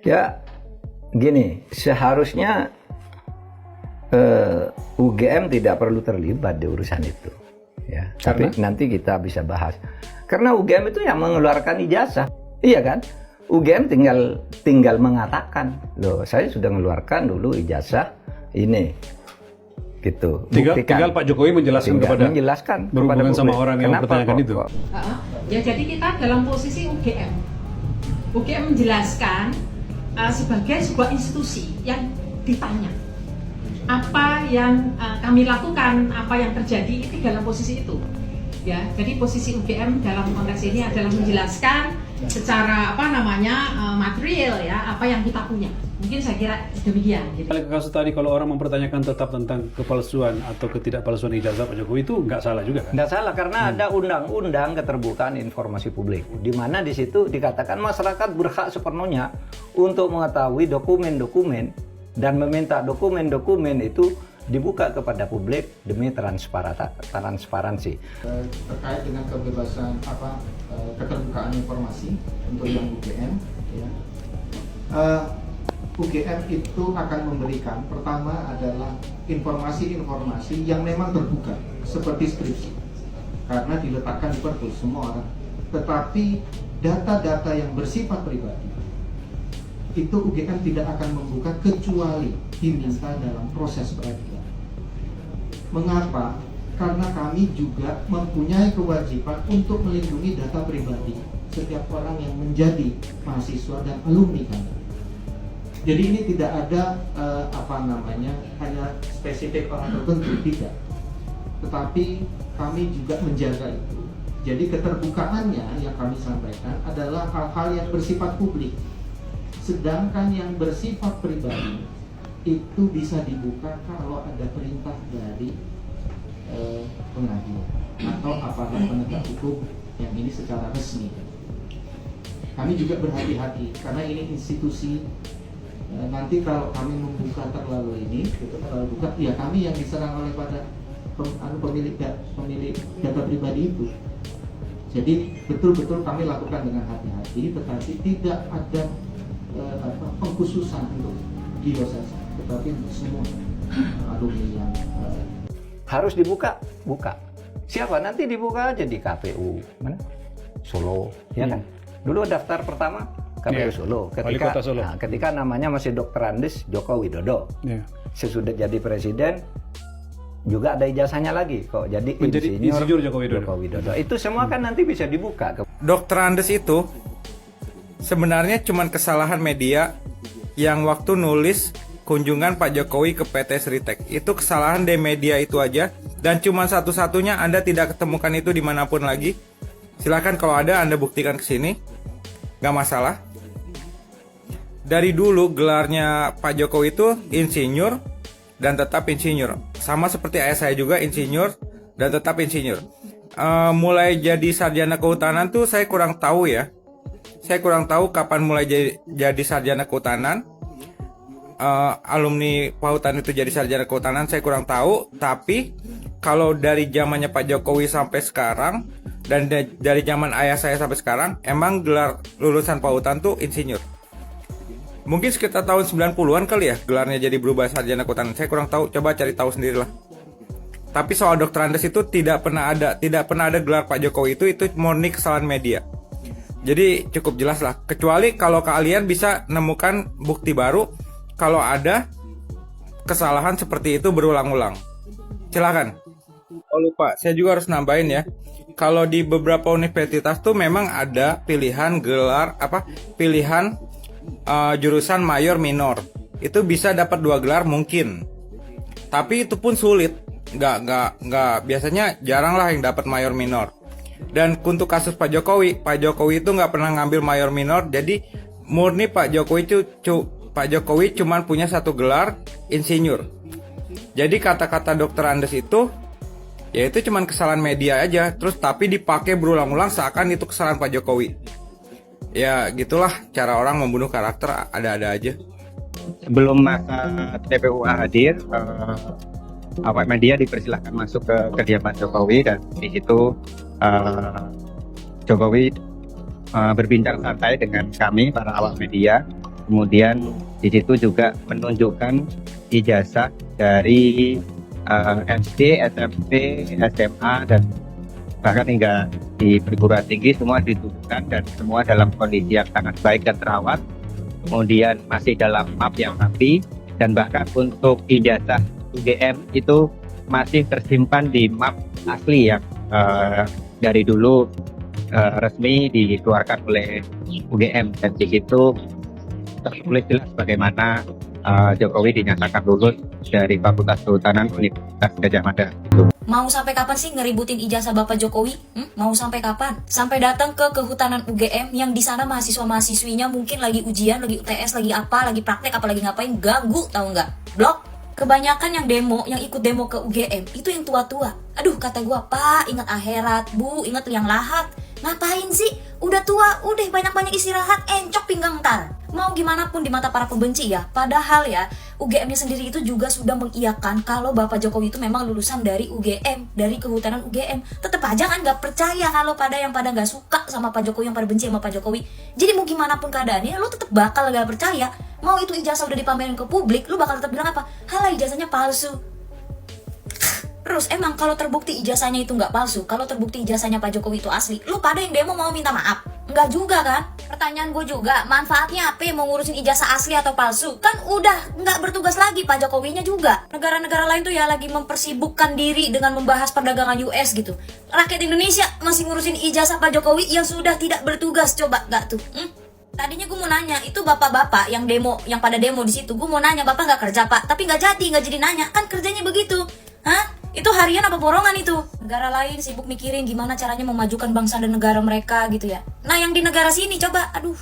Ya, gini, seharusnya UGM tidak perlu terlibat di urusan itu. Ya, tapi nanti kita bisa bahas. Karena UGM itu yang mengeluarkan ijazah, iya kan? UGM tinggal mengatakan, loh, saya sudah mengeluarkan dulu ijazah ini, gitu. Tinggal Pak Jokowi menjelaskan berhubungan sama orang yang mempertanyakan itu. Ya, jadi kita dalam posisi UGM. UGM menjelaskan sebagai sebuah institusi yang ditanya apa yang kami lakukan, apa yang terjadi itu dalam posisi itu. Ya, jadi posisi UGM dalam konteks ini adalah menjelaskan secara material ya apa yang kita punya. Mungkin saya kira demikian. Balik ke kasus tadi, kalau orang mempertanyakan tetap tentang kepalsuan atau ketidakpalsuan ijazah Pak Jokowi itu nggak salah juga kan? Nggak salah karena ada undang-undang keterbukaan informasi publik, di mana di situ dikatakan masyarakat berhak sepenuhnya untuk mengetahui dokumen-dokumen dan meminta dokumen-dokumen itu dibuka kepada publik demi transparansi. Terkait dengan kebebasan keterbukaan informasi untuk yang UGM, ya. UGM itu akan memberikan pertama adalah informasi-informasi yang memang terbuka seperti skripsi karena diletakkan di perpus semua orang. Tetapi data-data yang bersifat pribadi itu UGM tidak akan membuka kecuali diminta dalam proses peradilan. Mengapa? Karena kami juga mempunyai kewajiban untuk melindungi data pribadi setiap orang yang menjadi mahasiswa dan alumni kami. Jadi ini tidak ada hanya spesifik orang tertentu, tidak. Tetapi kami juga menjaga itu. Jadi keterbukaannya yang kami sampaikan adalah hal-hal yang bersifat publik. Sedangkan yang bersifat pribadi itu bisa dibuka kalau ada perintah dari pengadilan atau aparat penegak hukum yang ini secara resmi. Kami juga berhati-hati karena ini institusi. Nanti kalau kami membuka terlalu buka, ya kami yang diserang oleh pemilik data pribadi itu. Jadi betul-betul kami lakukan dengan hati-hati, tetapi tidak ada pengkhususan untuk diocese, tetapi untuk semua alumni yang harus dibuka, buka. Siapa nanti dibuka aja di KPU mana? Solo, ya kan? Dulu daftar pertama KPU Solo. Ketika namanya masih Dr. Andes Joko Widodo. Sesudah jadi presiden juga ada ijazahnya lagi kok. Jadi insinyur Joko Widodo. Itu semua kan nanti bisa dibuka. Dr. Andes itu sebenarnya cuma kesalahan media yang waktu nulis kunjungan Pak Jokowi ke PT Sritek. Itu kesalahan dari media itu aja. Dan cuma satu-satunya, Anda tidak ketemukan itu dimanapun lagi. Silakan kalau ada Anda buktikan ke sini. Gak masalah. Dari dulu gelarnya Pak Jokowi itu insinyur dan tetap insinyur. Sama seperti ayah saya juga insinyur dan tetap insinyur. Mulai jadi sarjana kehutanan tuh saya kurang tahu ya. Saya kurang tahu kapan mulai jadi sarjana kehutanan. Alumni Pahutan itu jadi sarjana kehutanan saya kurang tahu. Tapi kalau dari zamannya Pak Jokowi sampai sekarang dan dari zaman ayah saya sampai sekarang, emang gelar lulusan Pahutan tuh insinyur. Mungkin sekitar tahun 90-an kali ya gelarnya jadi berubah sarjana kehutanan. Saya kurang tahu, coba cari tahu sendirilah. Tapi soal Dr. Andes itu tidak pernah ada gelar Pak Jokowi itu murni kesalahan media. Jadi cukup jelas lah. Kecuali kalau kalian bisa nemukan bukti baru kalau ada kesalahan seperti itu berulang-ulang. Silakan. Oh lupa, saya juga harus nambahin ya. Kalau di beberapa universitas tuh memang ada pilihan gelar pilihan jurusan mayor minor. Itu bisa dapat 2 gelar mungkin. Tapi itu pun sulit. Nggak biasanya jarang lah yang dapat mayor minor. Dan untuk kasus Pak Jokowi itu nggak pernah ngambil mayor minor. Jadi murni Pak Jokowi cuma punya 1 gelar insinyur. Jadi kata-kata Dr. Andes itu ya itu cuma kesalahan media aja. Terus tapi dipakai berulang-ulang seakan itu kesalahan Pak Jokowi. Ya gitulah cara orang membunuh karakter, ada-ada aja. Sebelum masa TPUA hadir, awak media dipersilahkan masuk ke kediaman Jokowi dan di situ Jokowi berbincang santai dengan kami para awak media Kemudian di situ juga menunjukkan ijazah dari SD, SMP, SMA, dan bahkan hingga di perguruan tinggi semua ditunjukkan, dan semua dalam kondisi yang sangat baik dan terawat. Kemudian masih dalam map yang rapi, dan bahkan untuk ijazah UGM itu masih tersimpan di map asli yang dari dulu resmi dikeluarkan oleh UGM, dan di situ tertulis jelas bagaimana Jokowi dinyatakan lulus dari Fakultas Kehutanan Universitas Gadjah Mada. Mau sampai kapan sih ngeributin ijazah Bapak Jokowi? Mau sampai kapan? Sampai datang ke Kehutanan UGM yang di sana mahasiswa-mahasiswinya mungkin lagi ujian, lagi UTS, lagi apa, lagi praktek, apa lagi ngapain, ganggu, tahu nggak? Blok. Kebanyakan yang demo, yang ikut demo ke UGM itu yang tua-tua. Aduh, kata gua, Pak, ingat akhirat, Bu, ingat liang lahat. Ngapain sih? Udah tua, udah banyak-banyak istirahat, encok pinggang ntar. Mau gimana pun di mata para pembenci ya. Padahal ya, UGM-nya sendiri itu juga sudah mengiyakan kalau Bapak Jokowi itu memang lulusan dari UGM, dari Kehutanan UGM. Tetep aja kan gak percaya kalau pada gak suka sama Pak Jokowi, yang pada benci sama Pak Jokowi. Jadi mau gimana pun keadaannya, lo tetep bakal gak percaya. Mau itu ijazah udah dipamerin ke publik, lo bakal tetap bilang apa? Halah, ijazahnya palsu. Terus emang kalau terbukti ijazahnya itu nggak palsu, kalau terbukti ijazahnya Pak Jokowi itu asli, lu pada yang demo mau minta maaf? Nggak juga kan? Pertanyaan gue juga, manfaatnya apa mau ngurusin ijazah asli atau palsu? Kan udah nggak bertugas lagi Pak Jokowinya juga. Negara-negara lain tuh ya lagi mempersibukkan diri dengan membahas perdagangan US gitu. Rakyat Indonesia masih ngurusin ijazah Pak Jokowi yang sudah tidak bertugas, coba nggak tuh? Tadinya gue mau nanya, itu bapak-bapak yang demo, yang pada demo di situ, gue mau nanya, bapak nggak kerja Pak? Tapi nggak jadi nanya, kan kerjanya begitu. Hah? Itu harian apa borongan itu? Negara lain sibuk mikirin gimana caranya memajukan bangsa dan negara mereka gitu ya. Nah yang di negara sini coba, aduh,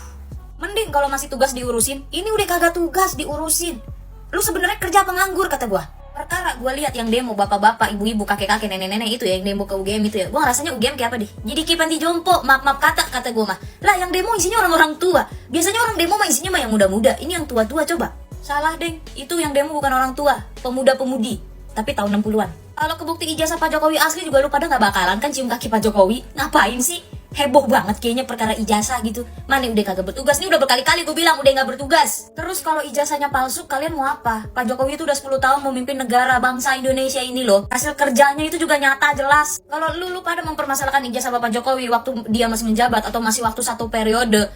mending kalau masih tugas diurusin. Ini udah kagak tugas diurusin. Lu sebenarnya kerja penganggur kata gua. Perkara gua lihat yang demo bapak-bapak, ibu-ibu, kakek-kakek, nenek-nenek itu ya, yang demo ke UGM itu ya. Gua rasanya UGM kayak apa deh? Jadi kayak panti jompo, maaf kata gua mah. Lah yang demo isinya orang-orang tua. Biasanya orang demo mah isinya mah yang muda-muda. Ini yang tua-tua coba. Salah deng, itu yang demo bukan orang tua, pemuda-pemudi. Tapi tahun 60-an. Kalau kebukti ijazah Pak Jokowi asli juga lu pada gak bakalan kan cium kaki Pak Jokowi. Ngapain sih? Heboh banget kayaknya perkara ijazah gitu. Mana udah kagak bertugas. Ini udah berkali-kali gue bilang udah gak bertugas. Terus kalau ijazahnya palsu, kalian mau apa? Pak Jokowi itu udah 10 tahun memimpin negara bangsa Indonesia ini loh. Hasil kerjanya itu juga nyata jelas. Kalau lu pada mempermasalahkan ijazah Bapak Jokowi waktu dia masih menjabat atau masih waktu satu periode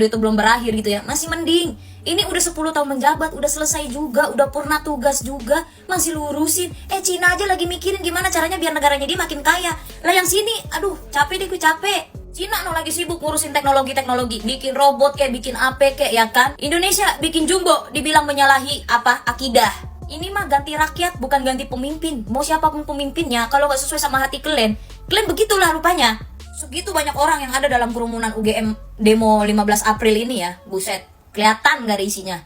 itu belum berakhir gitu ya, masih mending. Ini udah 10 tahun menjabat, udah selesai juga, udah purna tugas juga, masih lurusin. Cina aja lagi mikirin gimana caranya biar negaranya dia makin kaya. Lah yang sini, aduh, capek deh gue capek. Cina lagi sibuk ngurusin teknologi, bikin robot kayak, bikin AP kayak ya kan. Indonesia bikin jumbo, dibilang menyalahi apa? Akidah. Ini mah ganti rakyat, bukan ganti pemimpin. Mau siapapun pemimpinnya, kalau gak sesuai sama hati kalian begitulah rupanya. Segitu banyak orang yang ada dalam kerumunan UGM demo 15 April ini ya, buset. Kelihatan gak ada isinya.